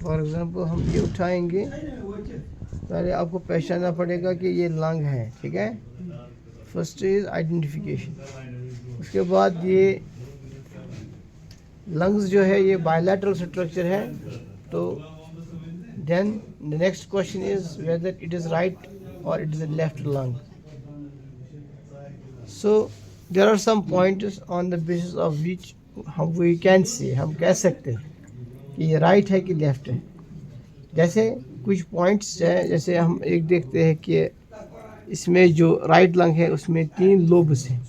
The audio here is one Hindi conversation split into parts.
फॉर एग्जांपल हम ये उठाएंगे, पहले आपको पहचानना पड़ेगा कि ये लंग है, ठीक है। First is identification. उसके बाद ये लंग्स जो है ये बायलैटरल स्ट्रक्चर है, तो then the next question is whether it is right और it is a left lung. So there are some points on the basis of which we can say, हम कह सकते हैं कि ये राइट है कि लेफ्ट है। जैसे कुछ पॉइंट्स हैं, जैसे हम एक देखते हैं कि इसमें जो राइट लंग है उसमें 3 लोब्स हैं,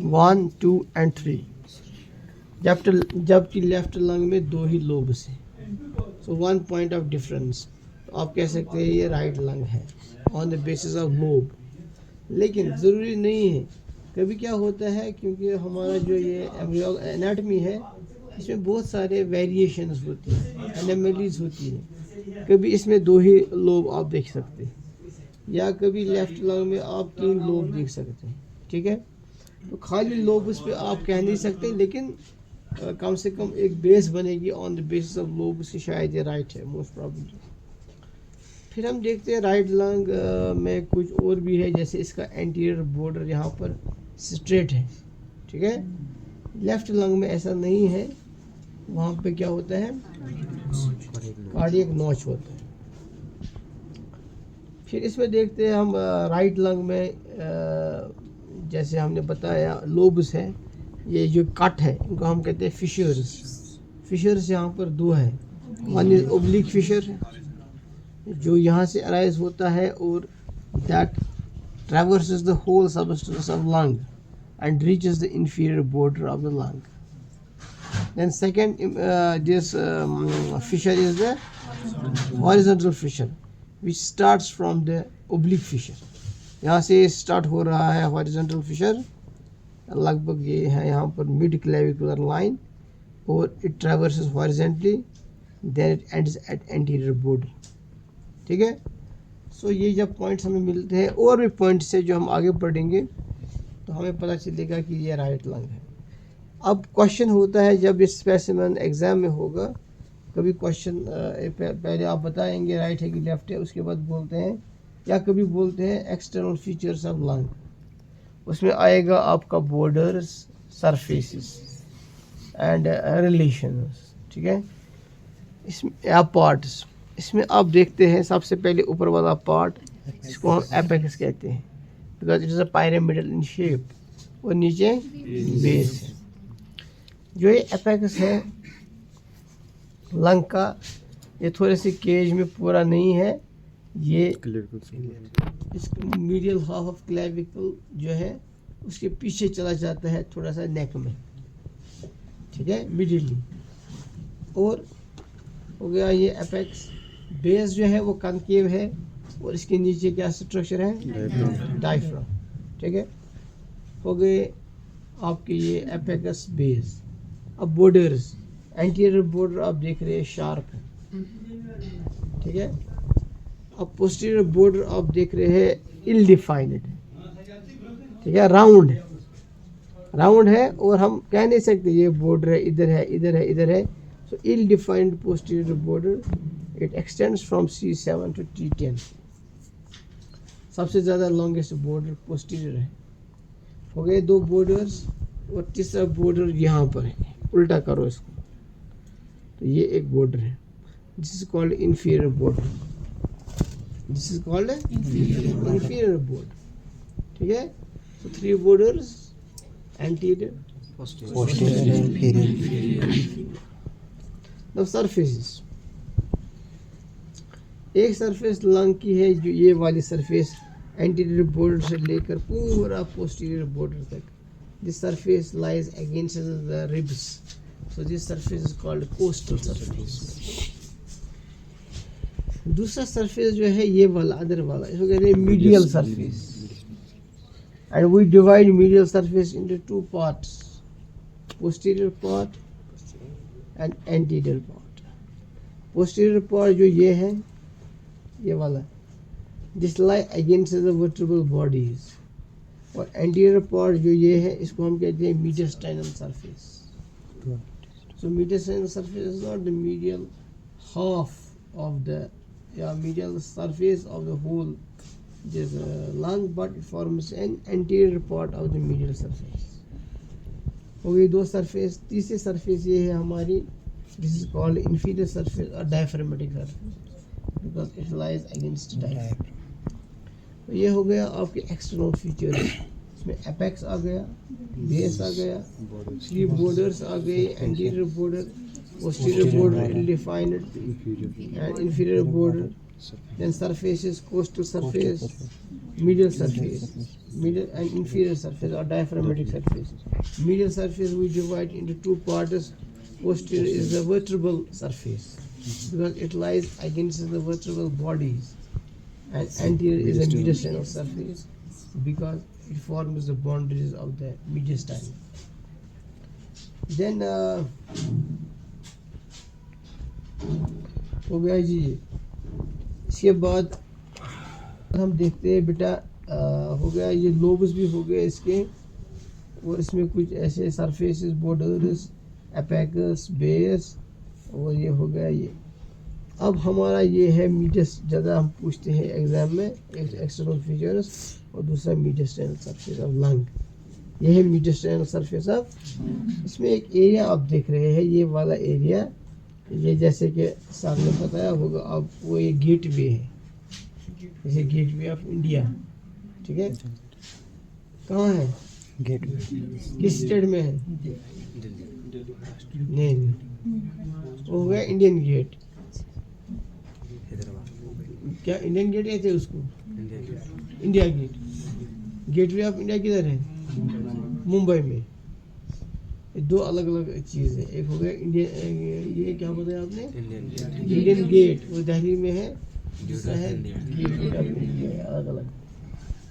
1, 2 एंड 3, जबकि लेफ्ट लंग में 2 ही लोब्स हैं। सो 1 पॉइंट ऑफ डिफरेंस, तो आप कह सकते हैं ये राइट लंग है on the basis of lobe. लेकिन ज़रूरी नहीं है। कभी क्या होता है, क्योंकि हमारा जो ये एनाटमी है इसमें बहुत सारे वेरिएशंस होती हैं, एनोमलीज होती हैं। कभी इसमें 2 ही लोब आप देख सकते हैं, या कभी लेफ्ट लंग में आप 3 लोब देख सकते हैं, ठीक है। तो खाली लोब उस पर आप कह नहीं सकते, लेकिन कम से कम एक बेस बनेगी on the basis of lobe से, शायद ये राइट है मोस्ट प्रॉब्लली। फिर हम देखते हैं राइट लंग में कुछ और भी है, जैसे इसका एंटीरियर बॉर्डर यहाँ पर स्ट्रेट है, ठीक है। लेफ्ट लंग में ऐसा नहीं है, वहाँ पे क्या होता है, कार्डियक नॉच होता है। फिर इसमें देखते हैं हम राइट लंग में जैसे हमने बताया लोब्स हैं, ये जो कट है इनको हम कहते हैं फिशर्स। फिशर्स यहाँ पर 2 हैं, वन इज ओब्लिक फिशर जो यहाँ से अराइज होता है और that traverses the whole substance of lung and reaches the inferior border of the lung. Then second this fissure is the horizontal fissure which starts from the oblique fissure. यहाँ से स्टार्ट हो रहा है horizontal fissure, लगभग ये है यहाँ पर mid clavicular line, और it traverses horizontally, then it ends at anterior border, ठीक है। सो ये जब पॉइंट्स हमें मिलते हैं, और भी पॉइंट्स है जो हम आगे पढ़ेंगे, तो हमें पता चलेगा कि ये राइट लंग है। अब क्वेश्चन होता है जब ये स्पेसिमेन एग्ज़ाम में होगा, कभी क्वेश्चन पहले आप बताएंगे राइट है कि लेफ्ट है, उसके बाद बोलते हैं, या कभी बोलते हैं एक्सटर्नल फीचर्स ऑफ लंग, उसमें आएगा आपका बॉर्डर्स, सरफेसेस एंड रिलेशंस, ठीक है। इसमें आप पार्ट्स, इसमें आप देखते हैं सबसे पहले ऊपर वाला पार्ट, इसको हम एपेक्स कहते हैं, because it is a pyramidal in shape, और नीचे बेस है। जो ये एपेक्स है लंग का, ये थोड़े से केज में पूरा नहीं है, ये इस मीडियल हाफ ऑफ क्लेविकल जो है उसके पीछे चला जाता है थोड़ा सा नेक में, ठीक है, मिडिली। और हो गया ये एपेक्स। बेस जो है वो कनकेव है, और इसके नीचे क्या स्ट्रक्चर है, डायफ्राम, ठीक है। हो गए आपके ये एपेक्स बेस। अब बॉर्डर्स, एंटीरियर बॉर्डर आप देख रहे हैं शार्प है, ठीक है। अब पोस्टीरियर बॉर्डर आप देख रहे हैं इल डिफाइंड, ठीक है, राउंड है, और हम कह नहीं सकते ये बॉर्डर है, इधर है, इधर है, इधर है। So ill defined posterior border, it extends from C7 to T10। सबसे ज़्यादा लॉन्गेस्ट बॉर्डर पोस्टीरियर है। हो गए 2 बॉर्डर्स, और तीसरा बॉर्डर यहाँ पर है, उल्टा करो इसको, तो ये एक बॉर्डर है, this is called inferior border, this is called inferior border, ठीक है। तो 3 borders, anterior, posterior, inferior। Now surfaces, एक सरफेस लंग की है जो ये वाली सरफेस एंटीरियर बॉर्डर से लेकर पूरा पोस्टीरियर बॉर्डर तक, this surface lies against the ribs, so this surface is called costal surface. दूसरा सरफेस जो है ये वाला, अदर वाला, इसको कहते हैं medial surface, and we divide medial surface into 2 parts, posterior part and anterior part. Posterior part जो ये है, ये वाला, this lie against the vertebral bodies, और एंटीरियर पार्ट जो ये है इसको हम कहते हैं मीडियस्टाइनल surface. So mediastinal surface is not the medial half of the medial surface of the whole this lung, but it forms an anterior part of the medial surface. हो गई दो सरफेस. तीसरी सरफेस ये है हमारी, this is called inferior surface और diaphragmatic surface because it lies against diaphragm. तो ये हो गया आपके एक्सटर्नल फीचर्स. इसमें एपेक्स आ गया, बेस आ गया, थ्री बॉर्डर्स आ गए, anterior border, posterior border ill defined and inferior border. Then surfaces, coastal surface, medial surface, medial and inferior surface or diaphragmatic surface. Medial surface we divide into two parts. Posterior is the vertebral surface because it lies against the vertebral bodies, and anterior is the mediastinal surface because it forms the boundaries of the mediastinum. Then हो गया जी. इसके बाद हम देखते हैं बेटा हो गया ये लोब्स भी हो गए इसके, और इसमें कुछ ऐसे सरफेसेस, बॉर्डर्स, एपेक्स, बेस, और ये हो गया ये. अब हमारा ये है मीडियस, ज़्यादा हम पूछते हैं एग्जाम में, एक एक्सटर्नल फीचर्स और दूसरा mediastinal सरफेस ऑफ लंग. ये है mediastinal सरफेस ऑफ. इसमें एक एरिया आप देख रहे हैं, ये वाला एरिया, ये जैसे कि सामने बताया होगा आपको, ये गेट वे है, जैसे गेट वे ऑफ इंडिया. ठीक है, कहाँ है गेट वे, किस स्टेट में है? नहीं, वो हो गया इंडियन गेट. क्या इंडियन गेट कहते हैं उसको? India gate. Gateway of India किधर है? मुंबई में. दो अलग अलग चीज़ है. एक हो गया इंडियन, ये क्या बताया आपने? इंडियन गेट, वो दिल्ली में है. दूसरा है गेट ऑफ इंडिया, अलग अलग.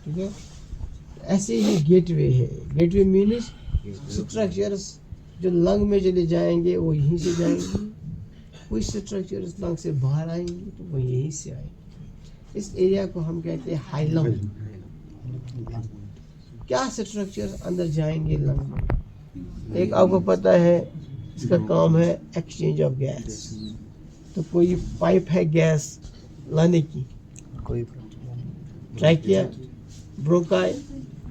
ठीक है, ऐसे ही गेटवे है. गेटवे मीन्स स्ट्रक्चर्स जो लंग में चले जाएंगे वो यहीं से जाएंगे, कुछ स्ट्रक्चर्स लंग से बाहर आएंगे तो वो यहीं से आएंगे. इस एरिया को हम कहते हैं हाइलम. क्या स्ट्रक्चर्स अंदर जाएंगे लंग में? एक आपको पता है इसका काम है एक्सचेंज ऑफ गैस. तो कोई पाइप है गैस लाने की, कोई ट्रैकिया, ब्रोंकाई,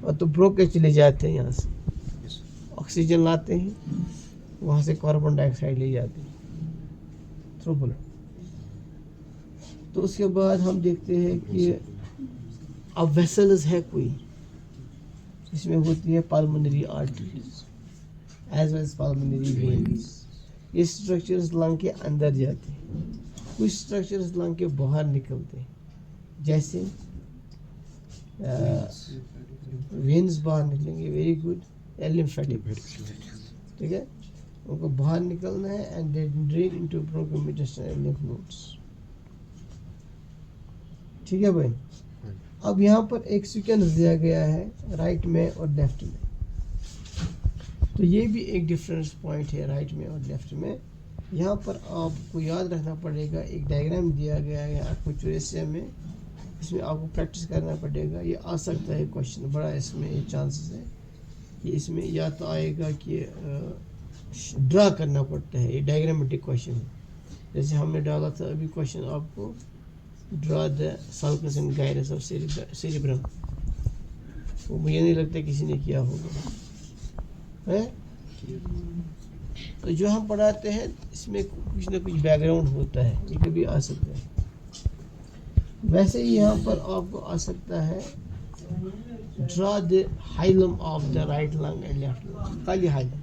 और तो ब्रोक के चले जाते हैं, यहाँ से ऑक्सीजन लाते हैं, वहाँ से कार्बन डाइऑक्साइड ले जाते हैं थ्रू ब्लड. तो उसके बाद हम देखते हैं कि अब वेसल्स है कोई, इसमें होती है pulmonary arteries as well as pulmonary veins. ये स्ट्रक्चर्स लंग के अंदर जाते हैं, कुछ स्ट्रक्चर्स लंग के बाहर निकलते हैं, जैसे वेन्स बाहर निकलेंगे, वेरी गुड, लिम्फेटिक. ठीक है, उनको बाहर निकलना है and they drain into bronchomediastinal lymph nodes. ठीक है भाई. अब यहाँ पर एक सीक्वेंस दिया गया है राइट में और लेफ्ट में. तो ये भी एक डिफरेंस पॉइंट है राइट में और लेफ्ट में. यहाँ पर आपको याद रखना पड़ेगा, एक डायग्राम दिया गया है आपको चुरेसिया में, इसमें आपको प्रैक्टिस करना पड़ेगा. ये आ सकता है क्वेश्चन, बड़ा इसमें ये चांसेस है कि इसमें या तो आएगा कि ड्रा करना पड़ता है. ये डायग्रामेटिक क्वेश्चन है, जैसे हमने डाला था अभी क्वेश्चन आपको, draw the sulcus and gyrus of cerebrum. वो मुझे नहीं लगता किसी ने किया होगा है. तो जो हम पढ़ाते हैं इसमें कुछ ना कुछ बैकग्राउंड होता है, ये कभी आ सकता है. वैसे ही यहाँ पर आपको आ सकता है draw the hilum of the right lung and left lung, खाली हाइलम,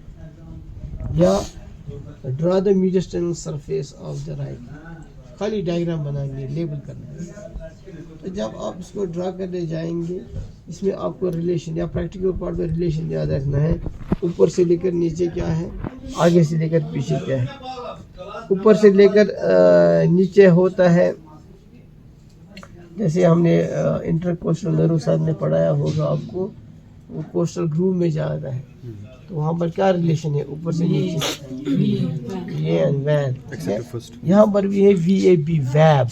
या draw the mediastinal surface of the right. खाली डायग्राम बनाएंगे, लेबल करना है. तो जब आप इसको ड्रा करने जाएंगे, इसमें आपको रिलेशन या प्रैक्टिकल पार्ट में रिलेशन याद रखना है. ऊपर से लेकर नीचे क्या है, आगे से लेकर पीछे क्या है. ऊपर से लेकर नीचे होता है, जैसे हमने इंटरकोस्टल नर्व साथ में पढ़ाया होगा आपको, वो कोस्टल ग्रूव में जाता है. तो वहाँ पर क्या रिलेशन है ऊपर से नीचे, ये एंड वैन. यहाँ पर भी है VAB, वैब.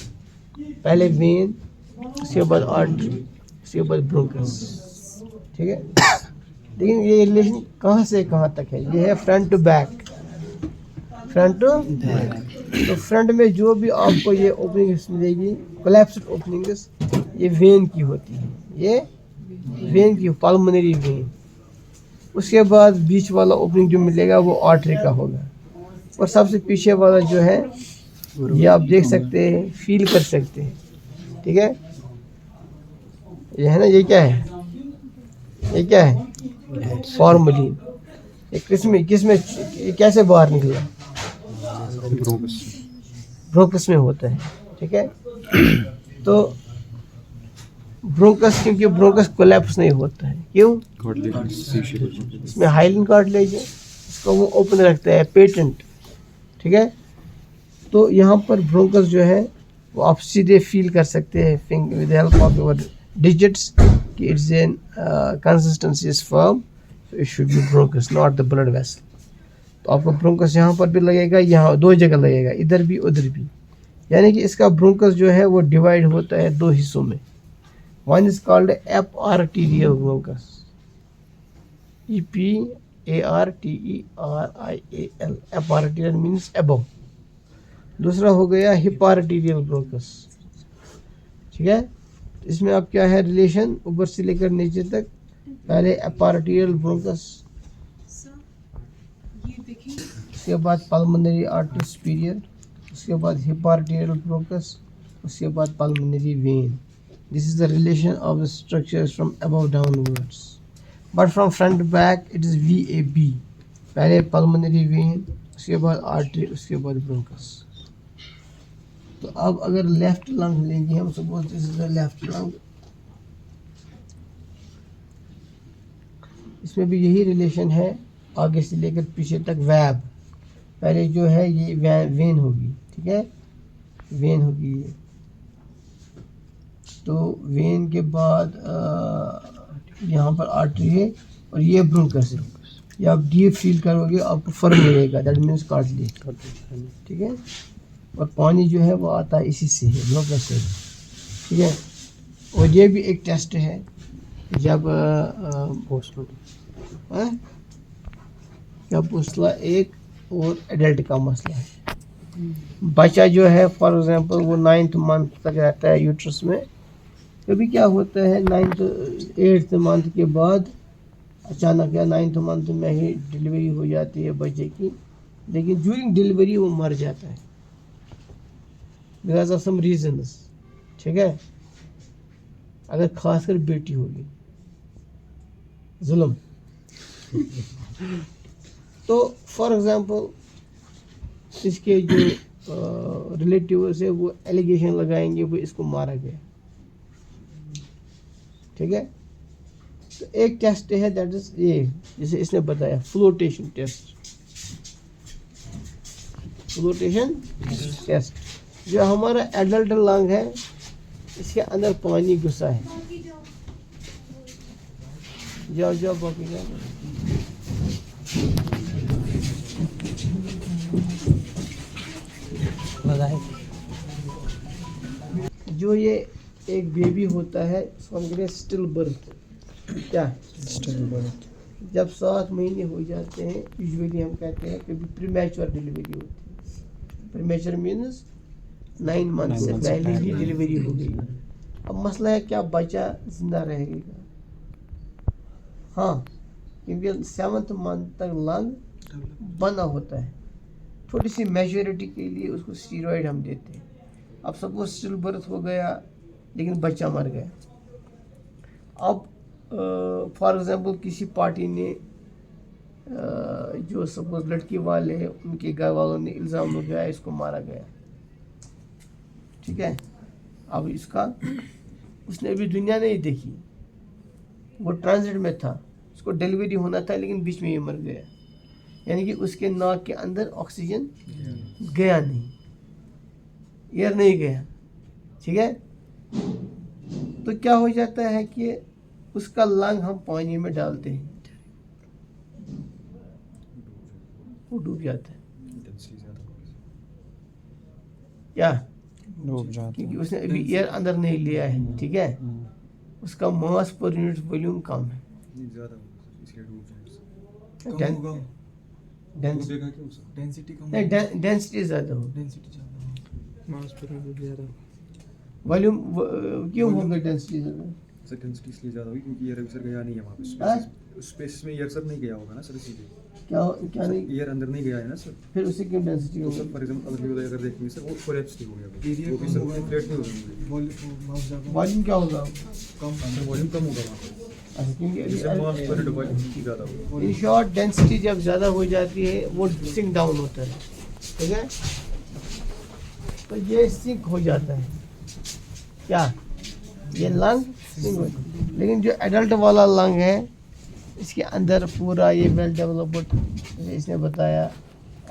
पहले वेन, उसके बाद आर्टरी, उसके बाद ब्रोंकस. ठीक है, लेकिन ये रिलेशन कहाँ से कहाँ तक है? ये है front to back. Front to back. तो फ्रंट में जो भी आपको ये ओपनिंग्स मिलेगी, कोलैप्स्ड ओपनिंग्स, ये वेन की होती है, ये वेन की, पल्मोनरी वेन। उसके बाद बीच वाला ओपनिंग जो मिलेगा वो आर्टरी का होगा। और सबसे पीछे वाला जो है ये आप देख सकते हैं, फील कर सकते हैं, ठीक है। ये है ना, ये क्या है, ये क्या है, फॉर्मलिन। ये किसमें ये कैसे बाहर निकला, ब्रोंकस में होता है, ठीक है। तो ब्रोंकस, क्योंकि ब्रोंकस कोलैप्स नहीं होता है, क्यों, इसमें हाइलिन कार्टिलेज है, इसको वो ओपन रखता है, पेटेंट, ठीक है। तो यहाँ पर ब्रोंकस जो है वो आप सीधे फील कर सकते हैं finger with help of your digits कि it's an consistency is firm, so it should be bronchus, not the blood vessel. तो आपको ब्रोंकस यहाँ पर भी लगेगा, यहाँ दो जगह लगेगा, इधर भी उधर भी। यानी कि इसका ब्रोंकस जो है वो डिवाइड होता है दो हिस्सों में। One is called app arterial bronchus, EPARTERIAL, app arterial means above. दूसरा हो गया हिप आर्टीरियल ब्रोंकस, ठीक है। इसमें अब क्या है रिलेशन, ऊपर से लेकर नीचे तक, पहले एप आर्टीरियल ब्रोंकस, उसके बाद पल्मोनरी आर्टरी सुपीरियर, उसके बाद हिप आर्टीरियल ब्रोंकस, उसके बाद pulmonary vein. This is the relation of the structures from above downwards, but from front back it is VAB, पहले पल्मोनरी वेन, उसके बाद आर्टरी, उसके बाद ब्रोंकस। तो अब अगर लेफ्ट लंग लेंगे हम, suppose this is the left lung, इसमें भी यही रिलेशन है, आगे से लेकर पीछे तक वैब। पहले जो है ये वेन होगी, ठीक है, वेन होगी ये। तो वेन के बाद यहाँ पर आर्टरी है और ये ब्रोंकस है। ये आप डीप फील करोगे आपको फर्म मिलेगा, दैट मीन्स कार्टिलेज, ठीक है। और पानी जो है वो आता है इसी से, है ब्रोंकस से, ठीक है। और ये भी एक टेस्ट है जब क्या मसला एक और एडल्ट का मसला है। बच्चा जो है फॉर एग्जांपल वो 9th मंथ तक रहता है यूट्रस में, कभी क्या होता है 8th मंथ के बाद अचानक या 9th मंथ में ही डिलीवरी हो जाती है बच्चे की, लेकिन ड्यूरिंग डिलीवरी वो मर जाता है बिकॉज ऑफ सम रीजंस, ठीक है। अगर खासकर बेटी होगी, जुल्म। तो फॉर एग्जांपल इसके जो रिलेटिव्स है वो एलिगेशन लगाएंगे वो इसको मारा गया, ठीक है। तो एक टेस्ट है दैट इज ये, जैसे इसने बताया फ्लोटेशन टेस्ट, फ्लोटेशन टेस्ट। जो हमारा एडल्ट लंग है इसके अंदर पानी घुसा है, जाओ जाओ बाकी जाओ। जो ये एक बेबी होता है उसको हम कहते हैं स्टिल बर्थ। क्या स्टिल बर्थ? जब 7 महीने हो जाते हैं यूजुअली हम कहते हैं कभी प्रीमैच्योर डिलीवरी होती है। प्रीमैच्योर मीन्स 9 मंथ से पहले ही डिलीवरी हो गई। अब मसला है क्या बच्चा जिंदा रहेगा? हाँ, क्योंकि 7th मंथ तक लंग बना होता है। थोड़ी सी मैच्योरिटी के लिए उसको स्टीरॉइड हम देते हैं। अब सपोज स्टिल बर्थ हो गया लेकिन बच्चा मर गया। अब फॉर एग्जांपल किसी पार्टी ने जो सपोज लड़की वाले हैं उनके घर वालों ने इल्ज़ाम लगाया इसको मारा गया, ठीक है। अब इसका उसने अभी दुनिया नहीं देखी, वो ट्रांजिट में था, उसको डिलीवरी होना था लेकिन बीच में ये मर गया, यानी कि उसके नाक के अंदर ऑक्सीजन गया नहीं, एयर नहीं गया, ठीक है। तो क्या हो जाता है कि उसका लंग हम पानी में डालते हैं, वो डूब जाता है। क्या डूब जाता है? क्योंकि उसने अभी एयर अंदर नहीं लिया है, ठीक है। उसका मास पर यूनिट वॉल्यूम कम है। डेंस देखा क्यों सर? डेंसिटी कम नहीं, डेंसिटी ज़्यादा हो, डेंसिटी ज़्यादा मास पर ज़्यादा वॉल्यूम क्यों होगा डेंसिटी ज़्यादा? सर डेंसिटी इसलिए ज़्यादा हुई क्योंकि एयर सर गया नहीं है वहाँ पे हाँ? स्पेस में एयर सर नहीं गया होगा ना सर, इसीलिए क्या क्या सर नहीं, एयर अंदर नहीं गया है ना सर। फिर उससे क्यों डेंसिटी तो होगी? सर फॉर एग्जाम्पल अगर देखेंगे सर वो कोलैप्स नहीं हो गया एरिया वो भी कम सर होगा, इन्फ्लेट नहीं हो जाएंगे, वॉल्यूम मास ज़्यादा वॉल्यूम क्या होगा? कम अंदर वॉल्यूम कम होगा वहाँ पे, अच्छा, जैसे मास पर क्योंकि वॉल्यूम ज़्यादा होगा। इन शॉर्ट डेंसिटी जब ज़्यादा हो जाती है वो सिंक डाउन होता है, ठीक है, तो ये सिंक हो जाता है, क्या ये लंग सिंक हो, लेकिन जो एडल्ट वाला लंग है इसके अंदर पूरा ये वेल डेवलप्ड, जैसे इसने बताया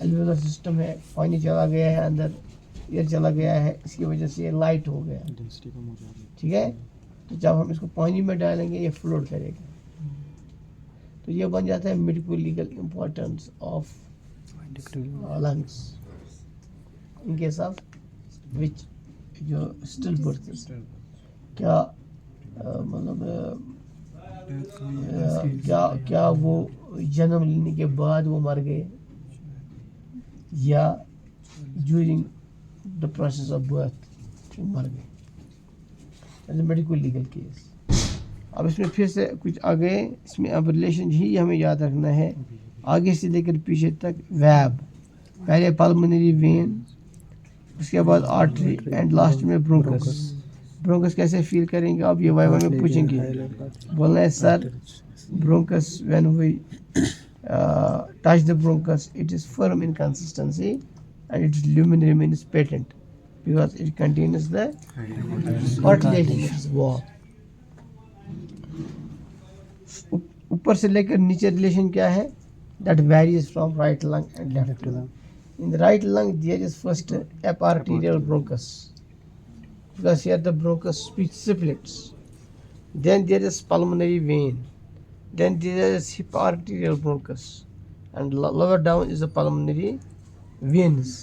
एल्वेओलर सिस्टम है, पानी चला गया है अंदर, एयर चला गया है, इसकी वजह से ये लाइट हो गया, डेंसिटी कम हो जाएगी। ठीक है। तो जब हम इसको पानी में डालेंगे ये फ्लोट करेगा, तो ये बन जाता है medical legal importance of lungs in case of which जो स्टिल बर्थ, क्या मतलब क्या क्या वो जन्म लेने के बाद वो मर गए या during the process of birth वो मर गए, मेडिकल लीगल केस। अब इसमें फिर से कुछ आगे, इसमें अब रिलेशन ही हमें याद रखना है, आगे से लेकर पीछे तक वैब, पहले पल्मोनरी वेन, उसके बाद आर्टरी एंड लास्ट में ब्रोंकस। ब्रोंकस कैसे फील करेंगे आप, ये वाइवा में पूछेंगे, बोलना है sir bronchus when we touch the bronchus it is firm in consistency and its lumen remains patent because it contains the cartilage wall। ऊपर से लेकर नीचे रिलेशन क्या है, that varies from right lung and left lung। In the right lung there is first eparterial bronchus, because here the bronchus splits, then there is pulmonary vein, then there is hip arterial bronchus, and lower down is the pulmonary veins।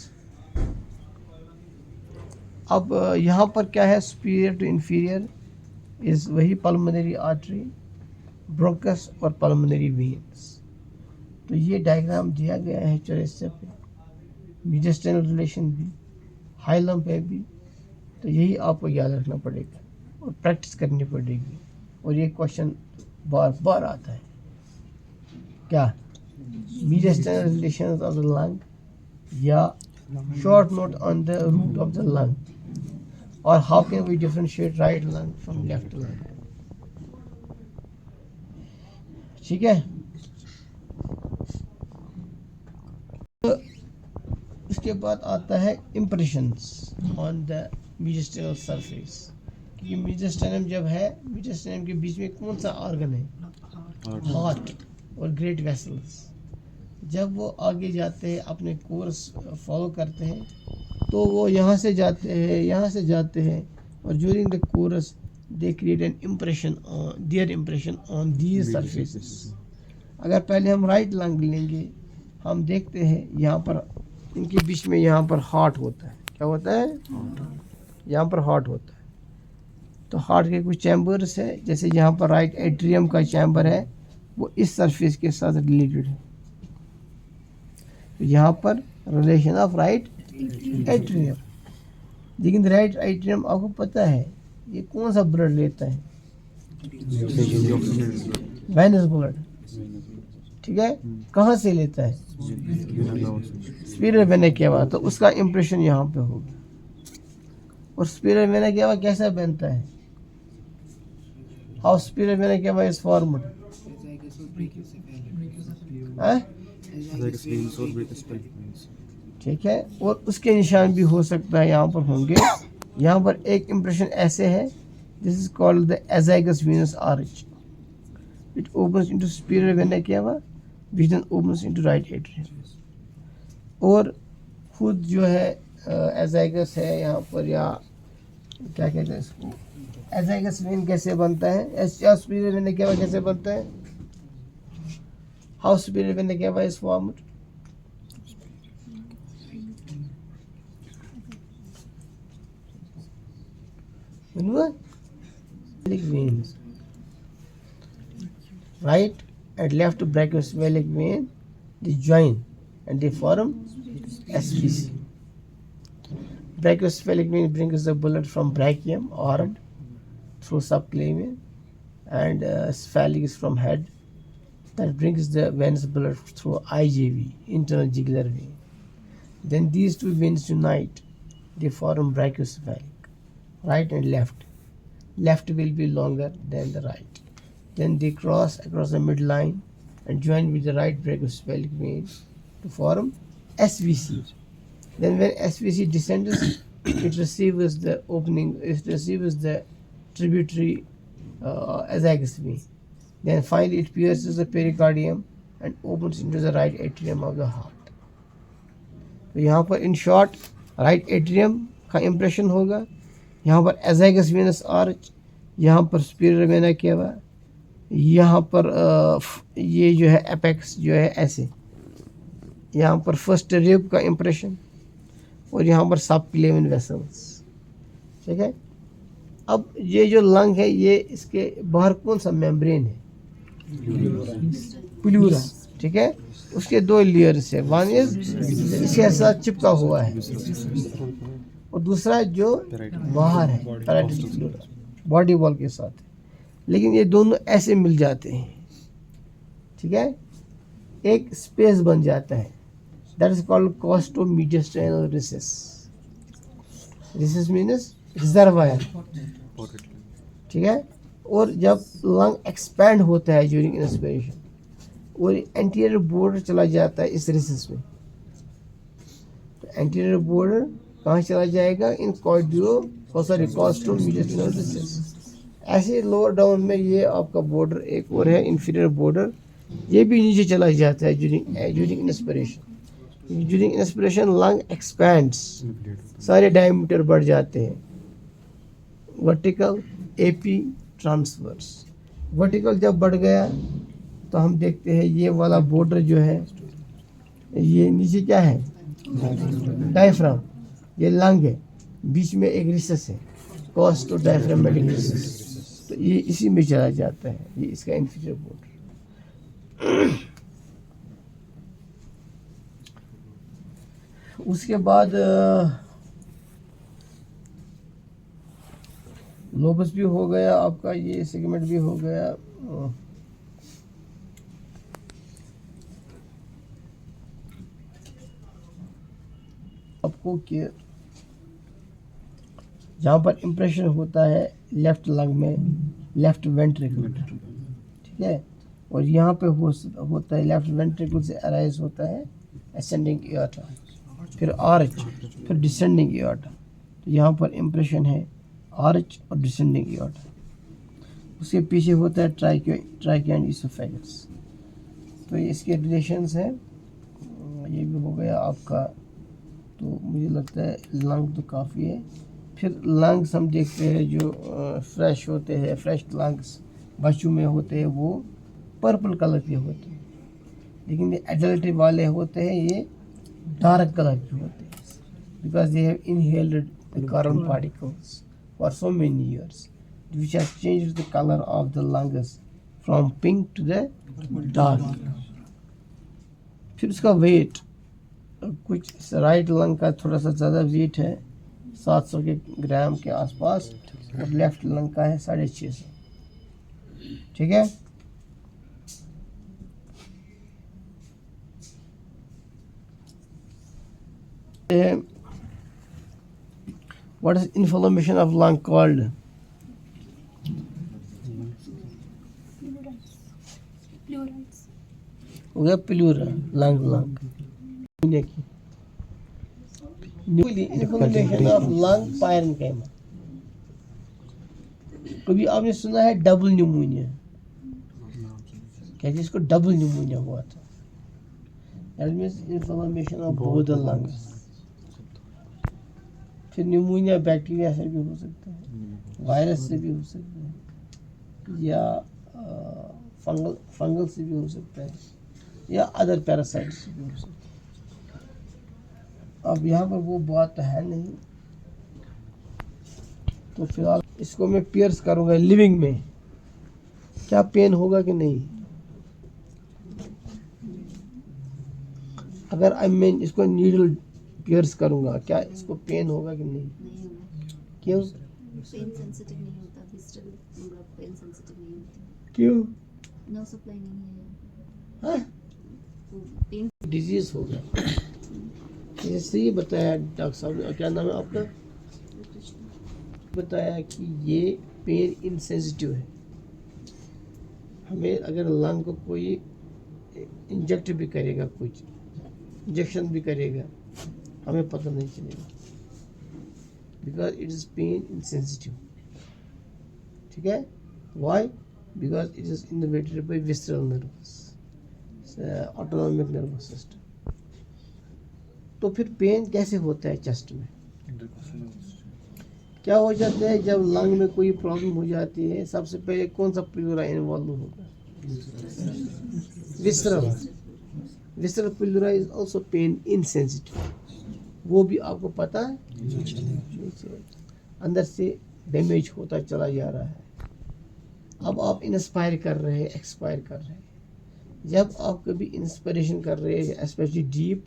अब यहाँ पर क्या है, superior to inferior is वही pulmonary artery, bronchus और pulmonary veins। तो ये डायग्राम दिया गया है चौरस्ते पे, मिडिस्टल रिलेशन भी, हाइलम पे भी, तो यही आपको याद रखना पड़ेगा और प्रैक्टिस करनी पड़ेगी, और ये क्वेश्चन बार बार आता है, क्या mediastinal relations of the lung या short note on the root of the lung, और how can we differentiate right lung from left lung, ठीक है। तो उसके बाद आता है impressions on the mediastinal surface, कि मिडिस्टलम जब है, मिडिस्टलम के बीच में कौन सा ऑर्गन है, हार्ट और ग्रेट वेसल्स, जब वो आगे जाते हैं अपने कोर्स फॉलो करते हैं तो वो यहाँ से जाते हैं, यहाँ से जाते हैं, और during the course they create an impression on their impression on these surfaces. अगर पहले हम राइट लंग लेंगे, हम देखते हैं यहाँ पर इनके बीच में यहाँ पर हार्ट होता है, क्या होता है, यहाँ पर हार्ट होता है, तो हार्ट के कुछ चैम्बर्स है, जैसे यहाँ पर राइट एट्रियम का चैम्बर है वो इस सरफेस के साथ रिलेटेड है, तो यहाँ पर रिलेशन ऑफ राइट एट्रियम, लेकिन राइट एट्रियम आपको पता है ये कौन सा ब्लड लेता है, वेनस ब्लड, ठीक है, कहाँ से लेता है, स्पिरल वेना केवा, तो उसका इम्प्रेशन यहाँ पे होगा, और स्पिरल वेना केवा कैसा बनता है, how superior vena cava is formed, ठीक है, और उसके निशान भी हो सकता है यहाँ पर होंगे। यहाँ पर एक इम्प्रेशन ऐसे है, this is called the azygos venous arch, it opens into superior vena cava which then opens into right atrium, और खुद जो है एजाइगस है यहाँ पर, या क्या कहते हैं इसको, एजाइगस वेन कैसे बनता है, स्पिरल वेना केवा कैसे बनता है, how superior vena cava is formed, veins, right and left brachiocephalic vein, they join and they form SVC. Brachiocephalic vein brings the blood from brachium, arm, through subclavian, and cephalic is from head. That brings the venous blood through IJV, internal jugular vein. Then these two veins unite. They form brachiocephalic, right and left. Left will be longer than the right. Then they cross across the midline and join with the right brachiocephalic vein to form SVC. Then when SVC descends, it receives the opening, it receives the tributary azygous vein. Then finally it pierces the pericardium and opens into the right atrium of the heart. तो यहाँ पर इन शॉर्ट राइट एट्रियम का इम्प्रेशन होगा, यहाँ पर एजाइगस वेनस आर्च, यहाँ पर सुपीरियर वेना केवा, यहाँ पर ये जो है एपेक्स जो है ऐसे, यहाँ पर फर्स्ट रिब का इम्प्रेशन और यहाँ पर सबक्लेवियन वेसल्स. ठीक है. अब ये जो लंग है ये इसके बाहर कौन सा मेम्ब्रेन है? प्लूरा. ठीक है. उसके दो लेयर्स है, वन इज इसके साथ चिपका हुआ है और दूसरा जो बाहर है पैराइटल प्लूरा बॉडी वॉल के साथ. लेकिन ये दोनों ऐसे मिल जाते हैं. ठीक है. एक स्पेस बन जाता है, that is called costomediastinal recess. Recess means reservoir. ठीक है. और जब लंग एक्सपैंड होता है ड्यूरिंग इंस्पिरेशन और एंटीरियर बॉर्डर चला जाता है इस रिसेस में, तो एंटीरियर बॉर्डर कहाँ चला जाएगा? इन कॉस्टोमीडियस्टाइनल रिसेस. ऐसे लोअर डाउन में ये आपका बॉर्डर एक और है इंफीरियर बॉर्डर, ये भी नीचे चला जाता है during inspiration. During inspiration lung expands, सारे डायमीटर बढ़ जाते हैं. Vertical, AP, transverse. वर्टिकल जब बढ़ गया तो हम देखते हैं ये वाला बॉर्डर जो है ये नीचे क्या है? डायफ्राम. ये लंग है, बीच में एक रिसेस है, कॉस्टो डायफ्रामेटिक रिसेस. तो ये इसी में चला जाता है, ये इसका इंफीरियर बॉर्डर. उसके बाद लोबस भी हो गया आपका, ये सेगमेंट भी हो गया. आपको कि जहाँ पर इम्प्रेशन होता है लेफ्ट लंग में, लेफ्ट वेंट्रिकल. ठीक है. और यहाँ पे होता है लेफ्ट वेंट्रिकल से अराइज होता है असेंडिंग एओर्टा, फिर आर्च, फिर डिसेंडिंग एओर्टा. तो यहाँ पर इम्प्रेशन है आर्च और डिसेंडिंग एओर्टा. उसके पीछे होता है ट्राकिया एंड इसोफेगस. तो इसके रिलेशंस हैं. ये भी हो गया आपका. तो मुझे लगता है लंग तो काफ़ी है. फिर लंग्स हम देखते हैं जो फ्रेश होते हैं, फ्रेश लंग्स बच्चों में होते हैं वो पर्पल कलर के होते हैं, लेकिन ये एडल्ट वाले होते हैं ये डार्क कलर के होते हैं, because they have inhaled the carbon particles for so many years, which has changed the color of the lungs from pink to the dark. फिर उसका वेट, कुछ राइट लंग का थोड़ा सा ज़्यादा वेट है, 700 के ग्राम के आसपास, और लेफ्ट लंग का है 650. ठीक है. What is inflammation of lung called? Pleuritis. हो गया pleura, lung. Inflammation of lung parenchyma. कभी आपने सुना है डबल न्यूमोनिया? क्या जिसको डबल न्यूमोनिया हुआ था? That means inflammation of both the lungs. फिर न्यूमोनिया बैक्टीरिया से भी हो सकता है, वायरस से भी हो सकता है, या फंगल से भी हो सकता है, या अदर पैरासाइट से भी हो सकता है. अब यहाँ पर वो बात है नहीं, तो फिलहाल इसको मैं पियर्स करूँगा लिविंग में. क्या पेन होगा कि नहीं? अगर मैं इसको नीडल पियर्स करूँगा क्या इसको पेन होगा कि नहीं? नहीं होगा, क्यों? पेन सेंसिटिव नहीं होता, विस्टरल प्लूरा पेन सेंसिटिव नहीं होती, क्यों? नर्व सप्लाई नहीं है, हाँ? पेन डिजीज होगा। जैसे ये बताया डॉक्टर साहब ने, क्या नाम है आपका? बताया कि ये पेन इनसेंसिटिव है। हमें अगर लंग को कोई इंजेक्ट भी करेगा, कुछ इंजेक्शन भी करेगा, हमें पता नहीं चलेगा, because it is pain insensitive. ठीक है? Why? Because it is innervated by visceral nerves, autonomic nervous system. तो फिर पेन कैसे होता है चेस्ट में? क्या हो जाता है जब लंग में कोई प्रॉब्लम हो जाती है? सबसे पहले कौन सा प्लूरा इन्वॉल्व होगा? Visceral. Visceral pleura is also pain insensitive. वो भी आपको पता है? अंदर से डैमेज होता चला जा रहा है। अब आप इंस्पायर कर रहे हैं, एक्सपायर कर रहे हैं। जब आप कभी इंस्पिरेशन कर रहे हैं, स्पेशली डीप,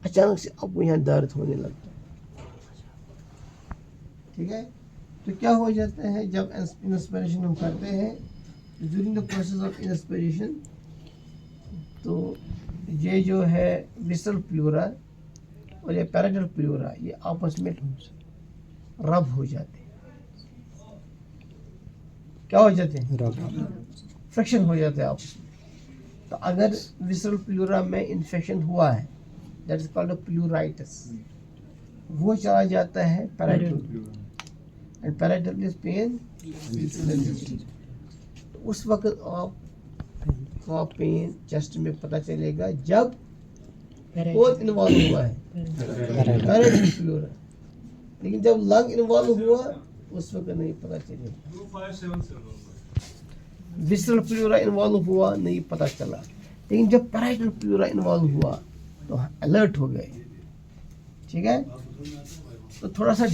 अचानक से आपको यहाँ दर्द होने लगता है। ठीक है? तो क्या हो जाता है जब इंस्पिरेशन हम करते हैं, during the process of inspiration, तो ये जो है विस्टरल प्लूरा और ये पैराइटल प्लूरा, ये आपस में रब हो जाते हैं। क्या हो जाते हैं? फ्रिक्शन हो जाते हैं आपस में। तो अगर विस्टरल प्लूरा में इन्फेक्शन हुआ है, दैट इज कॉल्ड प्लूराइटिस, वो चला जाता है parietal, and parietal is pain. तो उस वक्त आपका पेन चेस्ट में पता चलेगा जब कौन इन्वॉल्व हुआ है? Parietal pleura. लेकिन जब लंग इन्वॉल्व हुआ उस वक्त नहीं पता चलेगा। विस्टरल प्लूरा इन्वॉल्व हुआ नहीं पता चला, लेकिन जब पैराइटल प्लूरा इन्वॉल्व हुआ तो अलर्ट हो गए। ठीक है? तो थोड़ा सा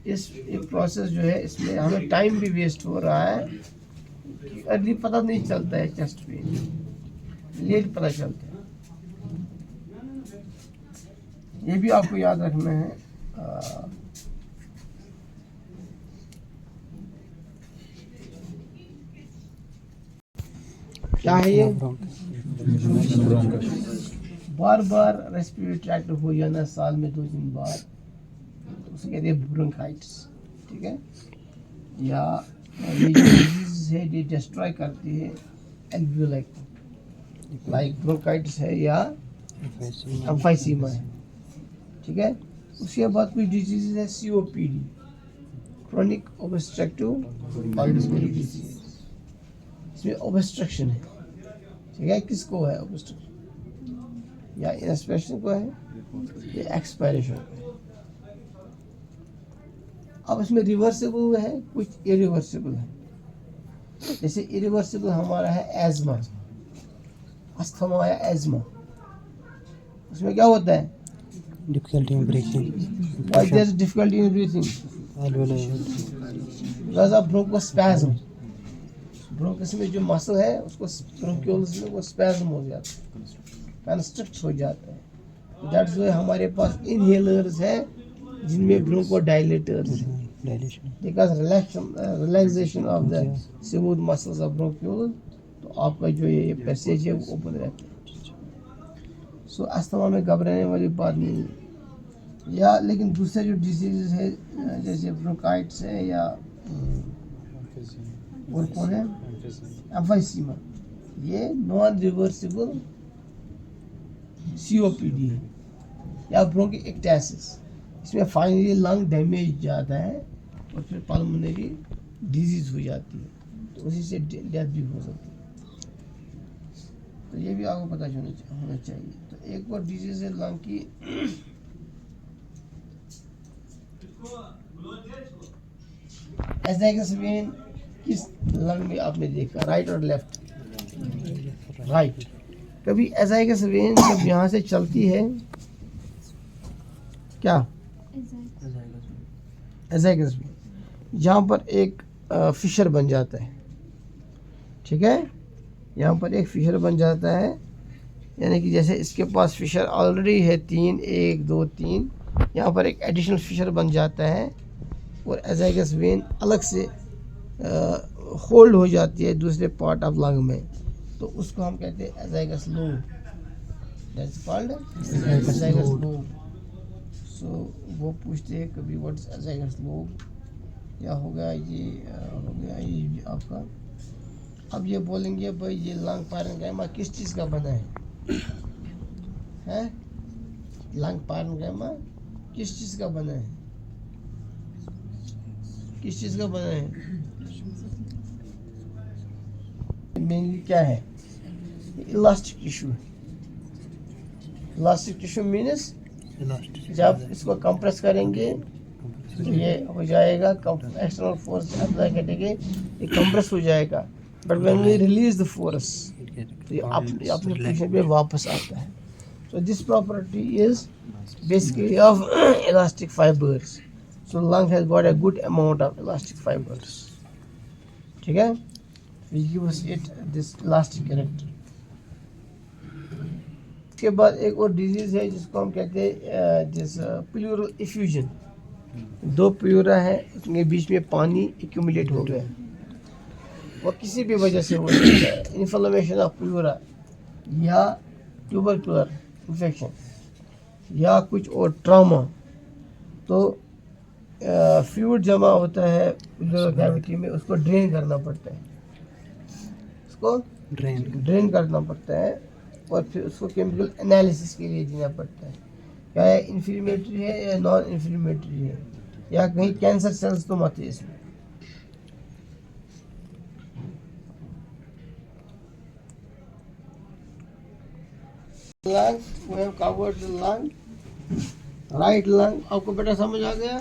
इस प्रोसेस जो है, इसमें हमें टाइम भी वेस्ट हो रहा है, अर्ली पता नहीं चलता है, चेस्ट पेन लेट पता चलता है। ये भी आपको याद रखना है। क्या है ये? बार बार रेस्पिरेटरी ट्रैक्ट हो जाना, साल में 2-3 बार, तो उसे कहते हैं ब्रोंकाइटिस। ठीक है? या ये जो डिजीज है ये डिस्ट्रॉय करती है एल्वियोलाई को, लाइक ब्रोंकाइटिस है या एम्फाइसीमा है। ठीक है? उसके बाद कोई डिजीज है COPD, chronic obstructive pulmonary disease. इसमें ऑब्स्ट्रक्शन है। ठीक है? किसको है ऑब्स्ट्रक्शन? या इंस्पिरेशन को है या एक्सपायरेशन को है। अब इसमें रिवर्सिबल है, कुछ इरिवर्सिबल है। जैसे इरिवर्सिबल हमारा है एज़मा, अस्थमा या एज़मा। उसमें क्या होता है? Difficulty in breathing, why there is difficulty in breathing? Because of bronchospasm. Bronchus में जो मसल है उसको, ब्रोंक्यूल्स में वो स्पैज्म हो जाता है, कंस्ट्रक्ट हो जाता है। दैट्स व्हाई हमारे पास इनहेलर्स है जिनमें ब्रोंकोडायलेटर्स हैं, because relaxation of the smooth muscles of bronchiole, तो आपका जो ये पैसेज है वो ओपन रहता है। सो अस्थमा में घबराने वाली बात नहीं है। या लेकिन दूसरे जो डिजीज है जैसे ब्रोंकाइटिस है या और कौन है, एम्फाइसीमा, ये नॉन रिवर्सिबल COPD है या ब्रोंकाइटिस। इसमें फाइनली लंग डैमेज जाता है और फिर पल्मोनरी डिजीज हो जाती है, तो उसी से डेथ भी हो सकती है। तो ये भी आपको पता होना चाहिए। तो एक और डिजीज है लंग की, एज़ाइगस वेन। किस लंग में आपने देखा, राइट और लेफ्ट? राइट। कभी एज़ाइगस वेन जब यहाँ से चलती है, क्या एज़ाइगस वेन, जहाँ पर एक फिशर बन जाता है। ठीक है? यहाँ पर एक फिशर बन जाता है यानी कि जैसे इसके पास फिशर ऑलरेडी है 3, 1 2 3, यहाँ पर एक एडिशनल फिशर बन जाता है और एजाइगस वेन अलग से होल्ड हो जाती है दूसरे पार्ट ऑफ लंग में, तो उसको हम कहते हैं azygos lobe, that's called azygos lobe. So वो पूछते हैं कभी व्हाट इज एजाइगस लोब, क्या होगा ये, हो गया ये आपका। अब ये बोलेंगे भाई ये लंग पैरेन्काइमा किस चीज़ का बना है? लंग पैरेन्काइमा किस चीज़ का बना है? किस चीज़ का बना है? मेनली क्या है? Elastic tissue. Elastic tissue means जब इसको कंप्रेस करेंगे तो ये हो जाएगा, एक्सटर्नल फोर्स अप्लाई करेंगे ये कंप्रेस हो जाएगा, but when we release the force तो ये अपने पोजीशन पे वापस आता है। So this property is basically of elastic fibres. So lung has got a good amount of elastic fibres, ठीक है, we give us it this elastic character. इसके बाद एक और डिजीज है जिसको हम कहते हैं जिस प्लूरल इफ्यूजन। 2 प्लूरा है, उसके बीच में पानी एक्यूमुलेट हो गया, वो किसी भी वजह से हो सकता है, इन्फ्लेमेशन ऑफ प्लूरा या ट्यूबरकुलर इन्फेक्शन या कुछ और ट्रॉमा, तो फ्लूइड जमा होता है प्लूरल कैविटी में, उसको ड्रेन करना पड़ता है, उसको ड्रेन करना पड़ता है और फिर उसको केमिकल एनालिसिस के लिए देना पड़ता है, क्या है इन्फ्लेमेटरी है या नॉन इन्फ्लेमेटरी है, या कहीं कैंसर सेल्स तो मत है इसमें। Lung, we have covered the lung, right lung आपको बेटा समझ आ गया?